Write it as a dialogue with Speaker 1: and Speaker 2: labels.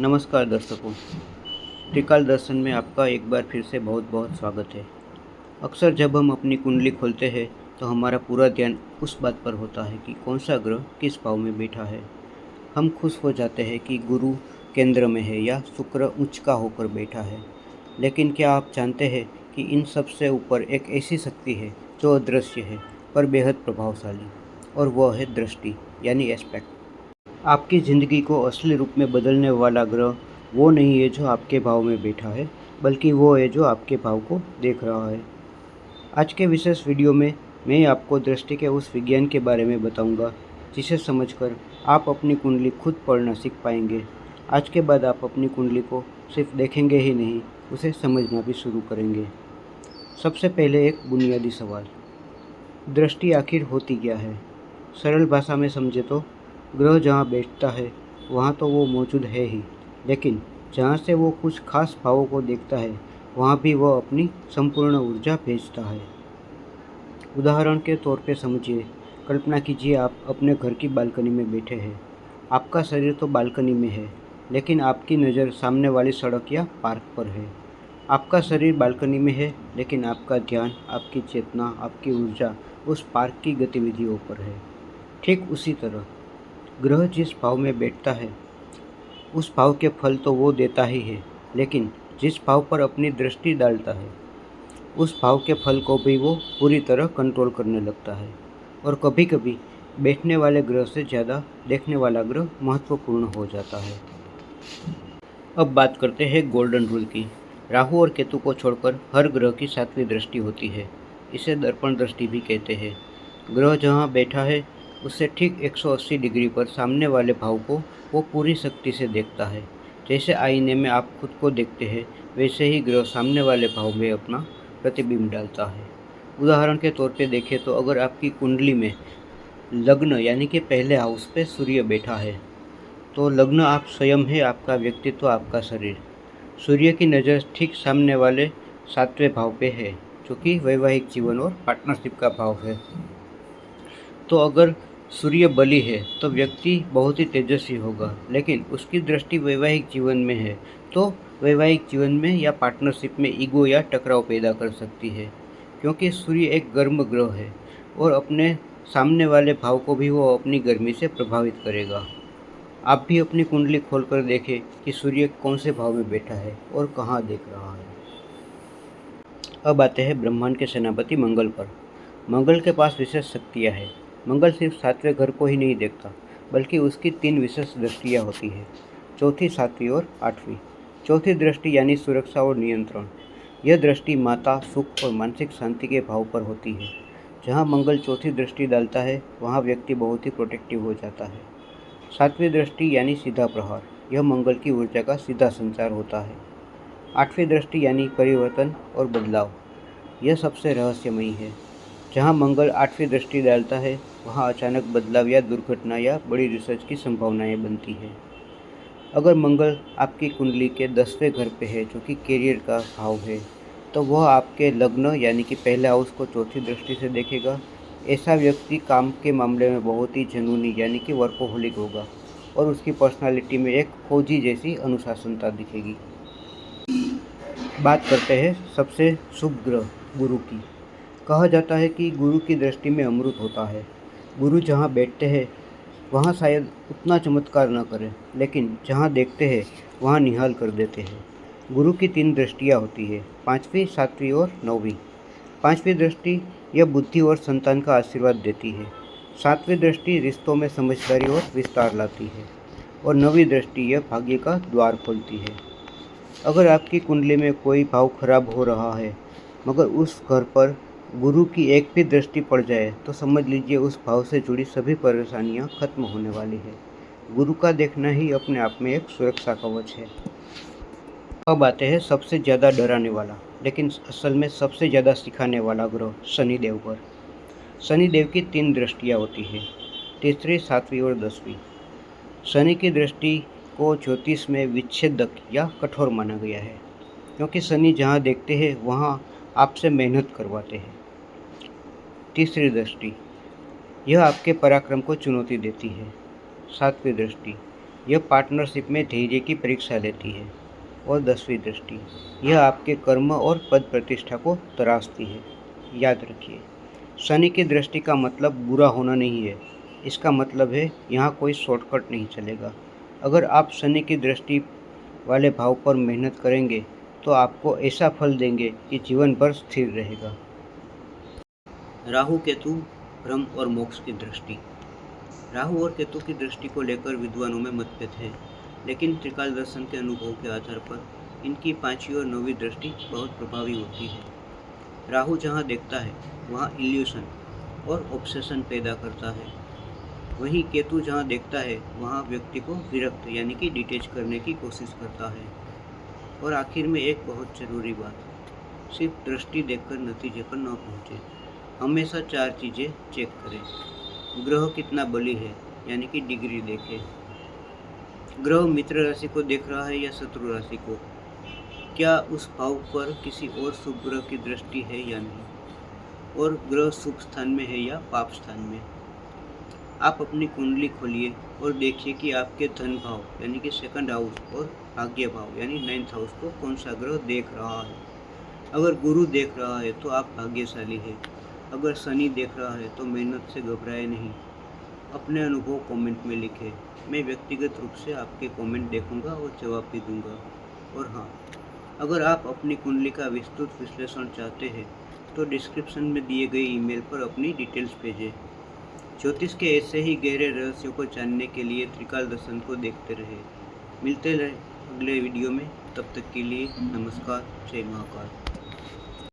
Speaker 1: नमस्कार दर्शकों, त्रिकाल दर्शन में आपका एक बार फिर से बहुत बहुत स्वागत है। अक्सर जब हम अपनी कुंडली खोलते हैं तो हमारा पूरा ध्यान उस बात पर होता है कि कौन सा ग्रह किस भाव में बैठा है। हम खुश हो जाते हैं कि गुरु केंद्र में है या शुक्र उच्च का होकर बैठा है। लेकिन क्या आप जानते हैं कि इन सब से ऊपर एक ऐसी शक्ति है जो अदृश्य है पर बेहद प्रभावशाली, और वह है दृष्टि यानी एस्पेक्ट। आपकी ज़िंदगी को असली रूप में बदलने वाला ग्रह वो नहीं है जो आपके भाव में बैठा है, बल्कि वो है जो आपके भाव को देख रहा है। आज के विशेष वीडियो में मैं आपको दृष्टि के उस विज्ञान के बारे में बताऊंगा, जिसे समझकर आप अपनी कुंडली खुद पढ़ना सीख पाएंगे। आज के बाद आप अपनी कुंडली को सिर्फ देखेंगे ही नहीं, उसे समझना भी शुरू करेंगे। सबसे पहले एक बुनियादी सवाल, दृष्टि आखिर होती क्या है? सरल भाषा में समझे तो ग्रह जहाँ बैठता है वहाँ तो वो मौजूद है ही, लेकिन जहाँ से वो कुछ खास भावों को देखता है वहाँ भी वह अपनी संपूर्ण ऊर्जा भेजता है। उदाहरण के तौर पे समझिए, कल्पना कीजिए आप अपने घर की बालकनी में बैठे हैं। आपका शरीर तो बालकनी में है, लेकिन आपकी नज़र सामने वाली सड़क या पार्क पर है। आपका शरीर बालकनी में है, लेकिन आपका ध्यान, आपकी चेतना, आपकी ऊर्जा उस पार्क की गतिविधियों पर है। ठीक उसी तरह ग्रह जिस भाव में बैठता है उस भाव के फल तो वो देता ही है, लेकिन जिस भाव पर अपनी दृष्टि डालता है उस भाव के फल को भी वो पूरी तरह कंट्रोल करने लगता है। और कभी कभी बैठने वाले ग्रह से ज़्यादा देखने वाला ग्रह महत्वपूर्ण हो जाता है। अब बात करते हैं गोल्डन रूल की। राहु और केतु को छोड़कर हर ग्रह की 7वीं दृष्टि होती है। इसे दर्पण दृष्टि भी कहते हैं। ग्रह जहाँ बैठा है उससे ठीक 180 डिग्री पर सामने वाले भाव को वो पूरी शक्ति से देखता है। जैसे आईने में आप खुद को देखते हैं, वैसे ही ग्रह सामने वाले भाव में अपना प्रतिबिंब डालता है। उदाहरण के तौर पे देखें तो अगर आपकी कुंडली में लग्न यानी कि पहले हाउस पे सूर्य बैठा है, तो लग्न आप स्वयं है, आपका व्यक्तित्व, आपका शरीर। सूर्य की नज़र ठीक सामने वाले 7वें भाव पे है, जो कि वैवाहिक जीवन और पार्टनरशिप का भाव है। तो अगर सूर्य बली है तो व्यक्ति बहुत ही तेजस्वी होगा, लेकिन उसकी दृष्टि वैवाहिक जीवन में है तो वैवाहिक जीवन में या पार्टनरशिप में ईगो या टकराव पैदा कर सकती है, क्योंकि सूर्य एक गर्म ग्रह है और अपने सामने वाले भाव को भी वो अपनी गर्मी से प्रभावित करेगा। आप भी अपनी कुंडली खोलकर देखें कि सूर्य कौन से भाव में बैठा है और कहाँ देख रहा है। अब आते हैं ब्रह्मांड के सेनापति मंगल पर। मंगल के पास विशेष शक्तियाँ हैं। मंगल सिर्फ 7वें घर को ही नहीं देखता, बल्कि उसकी 3 विशेष दृष्टियाँ होती है, चौथी, 7वीं और 8वीं। चौथी दृष्टि यानी सुरक्षा और नियंत्रण। यह दृष्टि माता, सुख और मानसिक शांति के भाव पर होती है। जहाँ मंगल चौथी दृष्टि डालता है वहाँ व्यक्ति बहुत ही प्रोटेक्टिव हो जाता है। 7वीं दृष्टि यानी सीधा प्रहार। यह मंगल की ऊर्जा का सीधा संचार होता है। 8वीं दृष्टि यानी परिवर्तन और बदलाव। यह सबसे रहस्यमयी है। जहाँ मंगल 8वीं दृष्टि डालता है वहाँ अचानक बदलाव या दुर्घटना या बड़ी रिसर्च की संभावनाएं बनती है। अगर मंगल आपकी कुंडली के 10वें घर पे है, जो कि कैरियर का भाव है, तो वह आपके लग्न यानी कि पहले हाउस को चौथी दृष्टि से देखेगा। ऐसा व्यक्ति काम के मामले में बहुत ही जुनूनी यानी कि वर्कोहोलिक होगा और उसकी पर्सनालिटी में एक फौजी जैसी अनुशासनता दिखेगी। बात करते हैं सबसे शुभ ग्रह गुरु की। कहा जाता है कि गुरु की दृष्टि में अमृत होता है। गुरु जहाँ बैठते हैं वहाँ शायद उतना चमत्कार न करें, लेकिन जहाँ देखते हैं वहाँ निहाल कर देते हैं। गुरु की 3 दृष्टियाँ होती है, 5वीं, 7वीं और 9वीं। 5वीं दृष्टि यह बुद्धि और संतान का आशीर्वाद देती है। 7वीं दृष्टि रिश्तों में समझदारी और विस्तार लाती है, और 9वीं दृष्टि यह भाग्य का द्वार खोलती है। अगर आपकी कुंडली में कोई भाव खराब हो रहा है मगर उस घर पर गुरु की एक भी दृष्टि पड़ जाए, तो समझ लीजिए उस भाव से जुड़ी सभी परेशानियां खत्म होने वाली है। गुरु का देखना ही अपने आप में एक सुरक्षा कवच है। अब आते हैं सबसे ज़्यादा डराने वाला, लेकिन असल में सबसे ज़्यादा सिखाने वाला ग्रह शनिदेव पर। शनिदेव की 3 दृष्टियाँ होती है, तीसरी, 7वीं और 10वीं। शनि की दृष्टि को ज्योतिष में विच्छेदक या कठोर माना गया है, क्योंकि शनि जहाँ देखते हैं वहाँ आपसे मेहनत करवाते हैं। तीसरी दृष्टि, यह आपके पराक्रम को चुनौती देती है। 7वीं दृष्टि, यह पार्टनरशिप में धैर्य की परीक्षा लेती है। और 10वीं दृष्टि, यह आपके कर्म और पद प्रतिष्ठा को तराशती है। याद रखिए, शनि की दृष्टि का मतलब बुरा होना नहीं है, इसका मतलब है यहाँ कोई शॉर्टकट नहीं चलेगा। अगर आप शनि की दृष्टि वाले भाव पर मेहनत करेंगे तो आपको ऐसा फल देंगे कि जीवन भर स्थिर रहेगा। राहु केतु भ्रम और मोक्ष की दृष्टि। राहु और केतु की दृष्टि को लेकर विद्वानों में मतभेद है, लेकिन त्रिकाल दर्शन के अनुभव के आधार पर इनकी 5वीं और 9वीं दृष्टि बहुत प्रभावी होती है। राहु जहाँ देखता है वहाँ इल्यूशन और ऑब्सेशन पैदा करता है, वहीं केतु जहाँ देखता है वहाँ व्यक्ति को विरक्त यानी कि डिटेच करने की कोशिश करता है। और आखिर में एक बहुत ज़रूरी बात, सिर्फ दृष्टि देखकर नतीजे पर न पहुँचे। हमेशा 4 चीज़ें चेक करें। ग्रह कितना बली है यानी कि डिग्री देखें। ग्रह मित्र राशि को देख रहा है या शत्रु राशि को। क्या उस भाव पर किसी और शुभ ग्रह की दृष्टि है या नहीं। और ग्रह शुभ स्थान में है या पाप स्थान में। आप अपनी कुंडली खोलिए और देखिए कि आपके धन भाव यानी कि 2nd हाउस और भाग्य भाव यानी 9th हाउस को कौन सा ग्रह देख रहा है। अगर गुरु देख रहा है तो आप भाग्यशाली हैं। अगर शनि देख रहा है तो मेहनत से घबराए नहीं। अपने अनुभव कमेंट में लिखें। मैं व्यक्तिगत रूप से आपके कमेंट देखूंगा और जवाब भी दूंगा। और हाँ, अगर आप अपनी कुंडली का विस्तृत विश्लेषण चाहते हैं तो डिस्क्रिप्शन में दिए गए ईमेल पर अपनी डिटेल्स भेजें। ज्योतिष के ऐसे ही गहरे रहस्यों को जानने के लिए त्रिकाल दर्शन को देखते रहे। मिलते रहे अगले वीडियो में, तब तक के लिए नमस्कार, जय महाकाल।